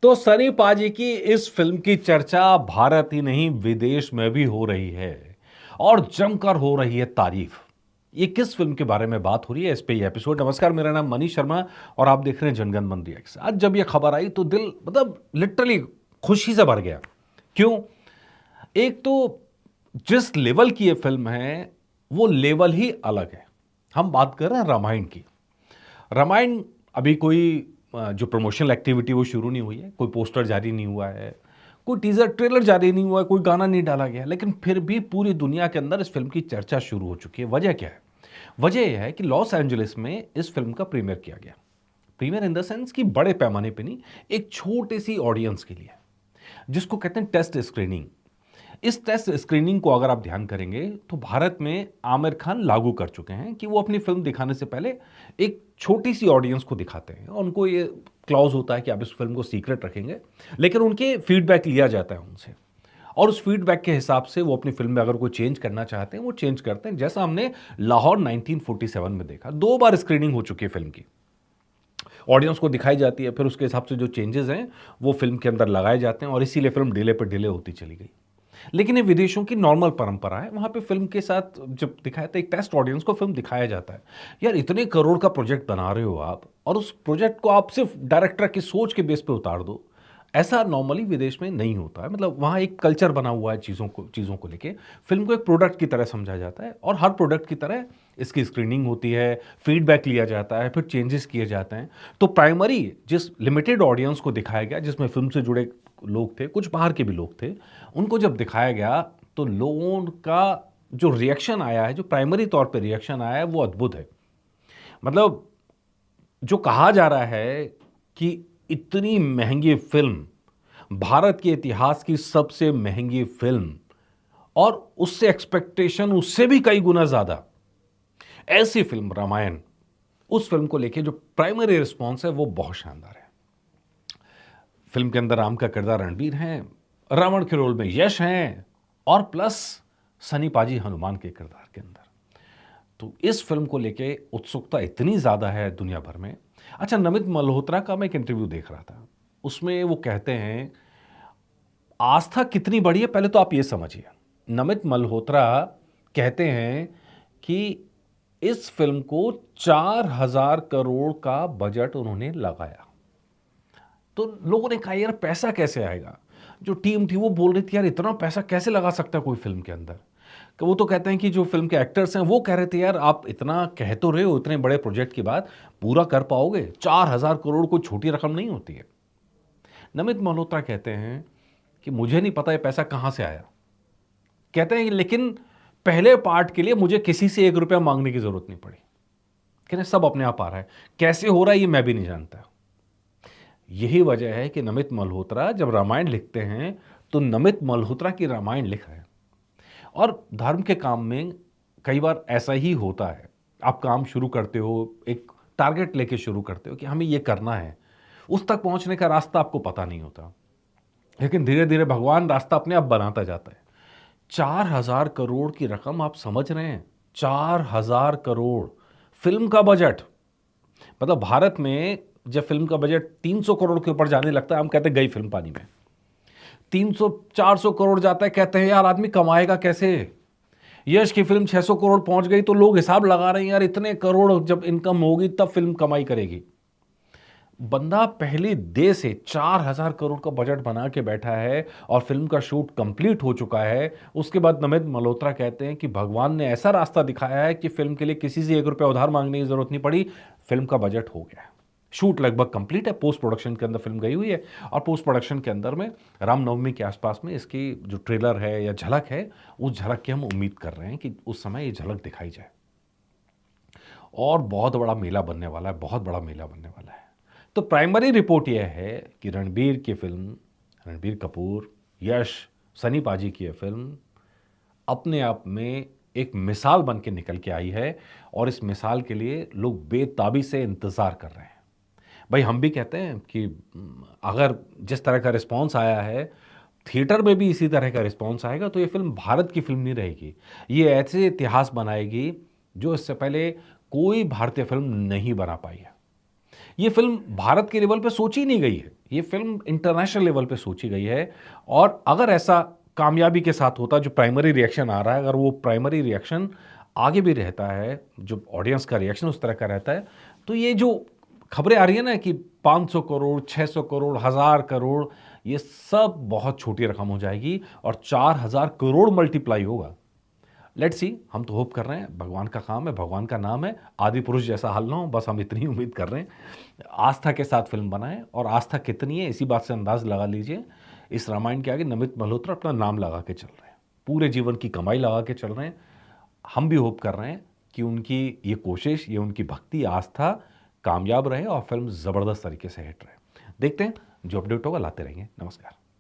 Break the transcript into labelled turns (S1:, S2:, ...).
S1: तो सनी पाजी की इस फिल्म की चर्चा भारत ही नहीं विदेश में भी हो रही है और जमकर हो रही है तारीफ। ये किस फिल्म के बारे में बात हो रही है इस पे ये एपिसोड। नमस्कार, मेरा नाम मनीष शर्मा और आप देख रहे हैं जनगण मन रिएक्ट्स। आज जब ये खबर आई तो दिल लिटरली खुशी से भर गया। क्यों? एक तो जिस लेवल की ये फिल्म है वो लेवल ही अलग है। हम बात कर रहे हैं रामायण की। रामायण अभी कोई जो प्रमोशनल एक्टिविटी वो शुरू नहीं हुई है, कोई पोस्टर जारी नहीं हुआ है, कोई टीजर ट्रेलर जारी नहीं हुआ है, कोई गाना नहीं डाला गया, लेकिन फिर भी पूरी दुनिया के अंदर इस फिल्म की चर्चा शुरू हो चुकी है। वजह क्या है? वजह यह है कि लॉस एंजलिस में इस फिल्म का प्रीमियर किया गया। प्रीमियर इन द सेंस कि बड़े पैमाने पे नहीं, एक छोटी सी ऑडियंस के लिए, जिसको कहते हैं टेस्ट स्क्रीनिंग। इस टेस्ट स्क्रीनिंग को अगर आप ध्यान करेंगे तो भारत में आमिर खान लागू कर चुके हैं कि वो अपनी फिल्म दिखाने से पहले एक छोटी सी ऑडियंस को दिखाते हैं। उनको ये क्लॉज होता है कि आप इस फिल्म को सीक्रेट रखेंगे, लेकिन उनके फीडबैक लिया जाता है उनसे, और उस फीडबैक के हिसाब से वो अपनी फिल्म में अगर कोई चेंज करना चाहते हैं वो चेंज करते हैं। जैसा हमने लाहौर 1947 में देखा, 2 बार स्क्रीनिंग हो चुकी है फिल्म की, ऑडियंस को दिखाई जाती है, फिर उसके हिसाब से जो चेंजेस हैं वो फिल्म के अंदर लगाए जाते हैं, और इसीलिए फिल्म डिले पर डिले होती चली गई। लेकिन ये विदेशों की नॉर्मल परंपरा है। वहां पे फिल्म के साथ जब दिखाया था एक टेस्ट ऑडियंस को फिल्म दिखाया जाता है। यार, इतने करोड़ का प्रोजेक्ट बना रहे हो आप, और उस प्रोजेक्ट को आप सिर्फ डायरेक्टर की सोच के बेस पे उतार दो। ऐसा नॉर्मली विदेश में नहीं होता है। मतलब वहाँ एक कल्चर बना हुआ है चीज़ों को लेके। फिल्म को एक प्रोडक्ट की तरह समझा जाता है, और हर प्रोडक्ट की तरह इसकी स्क्रीनिंग होती है, फीडबैक लिया जाता है, फिर चेंजेस किए जाते हैं। तो प्राइमरी जिस लिमिटेड ऑडियंस को दिखाया गया, जिसमें फिल्म से जुड़े लोग थे, कुछ बाहर के भी लोग थे, उनको जब दिखाया गया तो लोगों का जो रिएक्शन आया है, जो प्राइमरी तौर पे रिएक्शन आया है, वो अद्भुत है। मतलब जो कहा जा रहा है कि इतनी महंगी फिल्म, भारत के इतिहास की सबसे महंगी फिल्म, और उससे एक्सपेक्टेशन उससे भी कई गुना ज्यादा, ऐसी फिल्म रामायण, उस फिल्म को लेके जो प्राइमरी रिस्पॉन्स है वो बहुत शानदार है। फिल्म के अंदर राम का किरदार रणबीर है, रावण के रोल में यश हैं, और प्लस सनी पाजी हनुमान के किरदार के अंदर। तो इस फिल्म को लेके उत्सुकता इतनी ज्यादा है दुनिया भर में। अच्छा, नमित मल्होत्रा का मैं एक इंटरव्यू देख रहा था, उसमें वो कहते हैं आस्था कितनी बड़ी है, पहले तो आप ये समझिए। नमित मल्होत्रा कहते हैं कि इस फिल्म को 4,000 करोड़ का बजट उन्होंने लगाया। तो लोगों ने कहा यार पैसा कैसे आएगा? जो टीम थी वो बोल रही थी यार इतना पैसा कैसे लगा सकता है कोई फिल्म के अंदर। कि वो तो कहते हैं कि जो फिल्म के एक्टर्स हैं वो कह रहे थे यार आप इतना कह तो रहे हो, इतने बड़े प्रोजेक्ट की बात पूरा कर पाओगे? 4,000 करोड़ कोई छोटी रकम नहीं होती है। नमित मल्होत्रा कहते हैं कि मुझे नहीं पता ये पैसा कहां से आया। कहते हैं लेकिन पहले पार्ट के लिए मुझे किसी से 1 रुपया मांगने की जरूरत नहीं पड़ी। कहते हैं सब अपने आप आ रहा है, कैसे हो रहा है ये मैं भी नहीं जानता। यही वजह है कि नमित मल्होत्रा जब रामायण लिखते हैं तो नमित मल्होत्रा की रामायण लिख रहे हैं। और धर्म के काम में कई बार ऐसा ही होता है। आप काम शुरू करते हो, एक टारगेट लेके शुरू करते हो कि हमें ये करना है, उस तक पहुंचने का रास्ता आपको पता नहीं होता, लेकिन धीरे धीरे भगवान रास्ता अपने आप बनाता जाता है। 4,000 करोड़ की रकम आप समझ रहे हैं? 4,000 करोड़ फिल्म का बजट। मतलब भारत में जब फिल्म का बजट 300 करोड़ के ऊपर जाने लगता है, हम कहते हैं गई फिल्म पानी में। 300-400 करोड़ जाता है, कहते हैं यार आदमी कमाएगा कैसे? यश की फिल्म 600 करोड़ पहुंच गई तो लोग हिसाब लगा रहे हैं यार इतने करोड़ जब इनकम होगी तब फिल्म कमाई करेगी। बंदा पहले डे से 4,000 करोड़ का बजट बना के बैठा है और फिल्म का शूट कंप्लीट हो चुका है। उसके बाद नमित मल्होत्रा कहते हैं कि भगवान ने ऐसा रास्ता दिखाया है कि फिल्म के लिए किसी से 1 रुपया उधार मांगने की जरूरत नहीं पड़ी। फिल्म का बजट हो गया है, शूट लगभग कंप्लीट है, पोस्ट प्रोडक्शन के अंदर फिल्म गई हुई है, और पोस्ट प्रोडक्शन के अंदर में रामनवमी के आसपास में इसकी जो ट्रेलर है या झलक है, उस झलक की हम उम्मीद कर रहे हैं कि उस समय ये झलक दिखाई जाए। और बहुत बड़ा मेला बनने वाला है, बहुत बड़ा मेला बनने वाला है। तो प्राइमरी रिपोर्ट यह है कि रणबीर की फिल्म, रणबीर कपूर, यश, सनी पाजी की यह फिल्म अपने आप में एक मिसाल बन के निकल के आई है, और इस मिसाल के लिए लोग बेताबी से इंतजार कर रहे हैं। भाई हम भी कहते हैं कि अगर जिस तरह का रिस्पॉन्स आया है, थिएटर में भी इसी तरह का रिस्पॉन्स आएगा तो ये फिल्म भारत की फिल्म नहीं रहेगी, ये ऐसे इतिहास बनाएगी जो इससे पहले कोई भारतीय फिल्म नहीं बना पाई है। ये फिल्म भारत के लेवल पे सोची नहीं गई है, ये फिल्म इंटरनेशनल लेवल पे सोची गई है और अगर ऐसा कामयाबी के साथ होता, जो प्राइमरी रिएक्शन आ रहा है, अगर वो प्राइमरी रिएक्शन आगे भी रहता है, जो ऑडियंस का रिएक्शन उस तरह का रहता है, तो ये जो खबरें आ रही है ना कि 500 करोड़, 600 करोड़, 1000 करोड़, ये सब बहुत छोटी रकम हो जाएगी और 4000 करोड़ मल्टीप्लाई होगा। लेट्स सी, हम तो होप कर रहे हैं, भगवान का काम है, भगवान का नाम है, आदि पुरुष जैसा हाल ना हो, बस हम इतनी उम्मीद कर रहे हैं। आस्था के साथ फिल्म बनाएं और आस्था कितनी है इसी बात से अंदाज लगा लीजिए। इस रामायण के आगे नमित मल्होत्रा अपना नाम लगा के चल रहे हैं, पूरे जीवन की कमाई लगा के चल रहे हैं। हम भी होप कर रहे हैं कि उनकी ये कोशिश, ये उनकी भक्ति, आस्था कामयाब रहे और फिल्म ज़बरदस्त तरीके से हिट रहे। देखते हैं, जो अपडेट होगा लाते रहेंगे। नमस्कार।